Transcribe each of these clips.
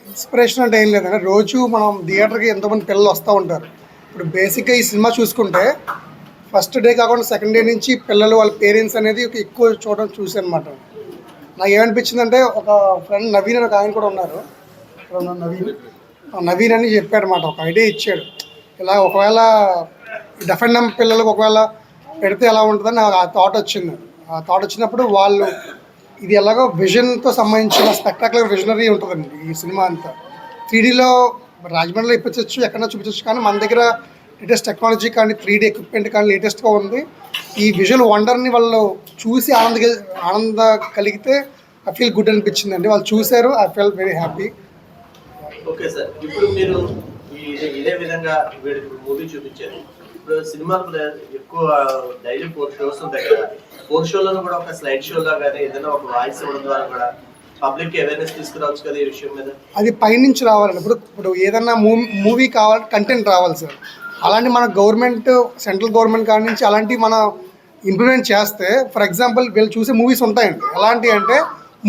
Inspiration అంటే ఏం లేదండి, రోజు మనం థియేటర్కి ఎంతోమంది పిల్లలు వస్తూ ఉంటారు. ఇప్పుడు బేసిక్గా ఈ సినిమా చూసుకుంటే ఫస్ట్ డే కాకుండా సెకండ్ డే నుంచి పిల్లలు వాళ్ళ పేరెంట్స్ అనేది ఎక్కువ చూడడం చూసాను అనమాట. నాకు ఏమనిపించిందంటే, ఒక ఫ్రెండ్ నవీన్ అని ఒక ఆయన కూడా ఉన్నారు, నవీన్ అని చెప్పాడు అనమాట. ఒక ఐడియా ఇచ్చాడు, ఇలా ఒకవేళ డెఫెండం పిల్లలకు ఒకవేళ పెడితే ఎలా ఉంటుందని నాకు ఆ థాట్ వచ్చింది. ఆ థాట్ వచ్చినప్పుడు వాళ్ళు ఇది ఎలాగో విజన్తో సంబంధించిన స్పెక్టాకులర్ విజనరీ ఉంటుందండి ఈ సినిమా అంతా. 3Dలో రాజమండ్రిలో ఇప్పించవచ్చు, ఎక్కడైనా చూపించవచ్చు, కానీ మన దగ్గర లేటెస్ట్ టెక్నాలజీ కానీ 3D ఎక్విప్మెంట్ కానీ లేటెస్ట్గా ఉంది. ఈ విజువల్ వండర్ని వాళ్ళు చూసి ఆనంద కలిగితే ఐ ఫీల్ గుడ్ అనిపించిందండి. వాళ్ళు చూశారు, I feel very happy. Okay sir, ఇప్పుడు మీరు ఇదే విధంగా మూవీ చూపించారు. ఇప్పుడు సినిమాలు ఎక్కువ డైలీ 4 షోస్ ఉంటాయి కదా, 4 షోలను కూడా ఒక స్లైడ్ షోగా కానీ ఏదైనా ఒక వాయిస్ ఇవ్వడం ద్వారా కూడా పబ్లిక్ అవేర్నెస్ తీసుకురావచ్చు కదా ఈ విషయం మీద. అది పైనుంచి రావాలండి. ఇప్పుడు ఏదన్నా మూవీ కావాలి, కంటెంట్ రావాలి సార్. అలాంటి మన గవర్నమెంట్, సెంట్రల్ గవర్నమెంట్ కాడి నుంచి అలాంటివి మనం ఇంప్లిమెంట్ చేస్తే, ఫర్ ఎగ్జాంపుల్ వీళ్ళు చూసే మూవీస్ ఉంటాయండి, ఎలాంటివి అంటే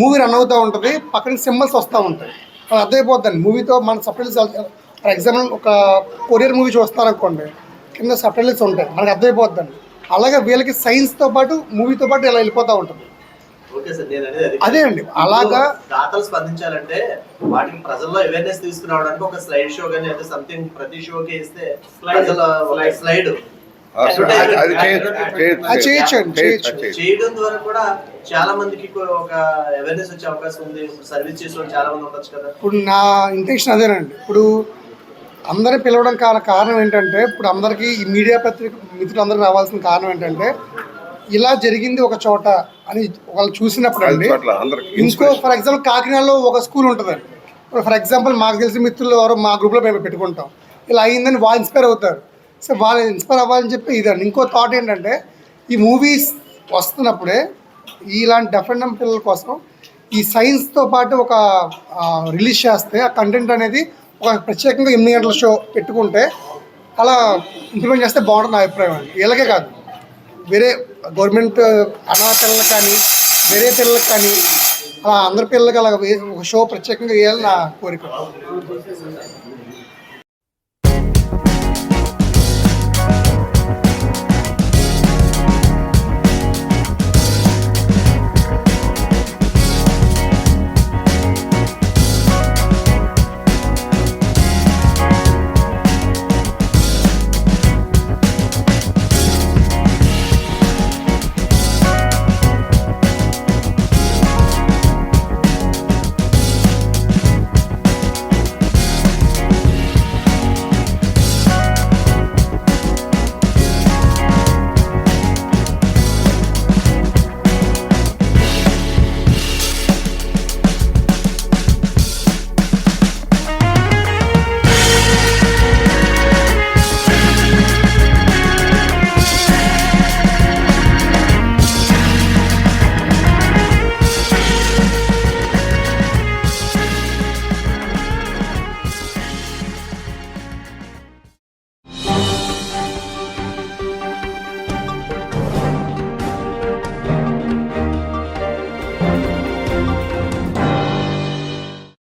మూవీ రన్ అవుతూ ఉంటుంది, పక్కన సింబల్స్ వస్తూ ఉంటాయి, అది అర్థమైపోద్దండి మూవీతో. మన సబ్టైటిల్స్, ఫర్ ఎగ్జాంపుల్ ఒక కొరియర్ మూవీ చూస్తారనుకోండి, కింద సబ్టైటిల్స్ ఉంటాయి, మనకు అర్థమైపోద్దండి. అలాగే వీళ్ళకి సైన్స్తో పాటు మూవీతో పాటు ఇలా వెళ్ళిపోతూ ఉంటుంది. అదే అండి, అలాగా దాతలు స్పందించాలంటే వాటికి ప్రజల్లో అవేర్నెస్ తీసుకురావడానికి ఒక స్లైడ్ షో కానీ అయితే సంథింగ్ ప్రతి షోకి ఇస్తే స్లైడ్ చేయడం ద్వారా కూడా చాలా మందికి ఒక అవేర్నెస్ వచ్చే అవకాశం ఉంది. సర్వీస్ చేసే చాలా మంది ఉండొచ్చు కదా. ఇప్పుడు నా ఇంటెన్షన్ అదేనండి. ఇప్పుడు అందరిని పిలవడం కారణం ఏంటంటే, ఇప్పుడు అందరికీ ఈ మీడియా పత్రిక మిత్రులందరికీ రావాల్సిన కారణం ఏంటంటే, ఇలా జరిగింది ఒక చోట అని వాళ్ళు చూసినప్పుడు అండి. ఇంకో ఫర్ ఎగ్జాంపుల్ కాకినాడలో ఒక స్కూల్ ఉంటుందండి, ఫర్ ఎగ్జాంపుల్ మాకు తెలిసిన మిత్రులు ఎవరో మా గ్రూప్లో మేము పెట్టుకుంటాం, ఇలా అయిందని వాళ్ళు ఇన్స్పైర్ అవుతారు. సో వాళ్ళు ఇన్స్పైర్ అవ్వాలని చెప్పి ఇదండి. ఇంకో థాట్ ఏంటంటే, ఈ మూవీస్ వస్తున్నప్పుడే ఇలాంటి డెఫెండం పిల్లల కోసం ఈ సైన్స్తో పాటు ఒక రిలీజ్ చేస్తే ఆ కంటెంట్ అనేది ఒక ప్రత్యేకంగా 8 గంటల షో పెట్టుకుంటే అలా ఇంప్లిమెంట్ చేస్తే బాగుంటుంది నా అభిప్రాయం అండి. వీళ్ళకే కాదు, వేరే గవర్నమెంట్ అనాథ పిల్లలకు కానీ వేరే పిల్లలకు కానీ అలా అందరి పిల్లలకి అలా ఒక షో ప్రత్యేకంగా వేయాలని నా కోరిక.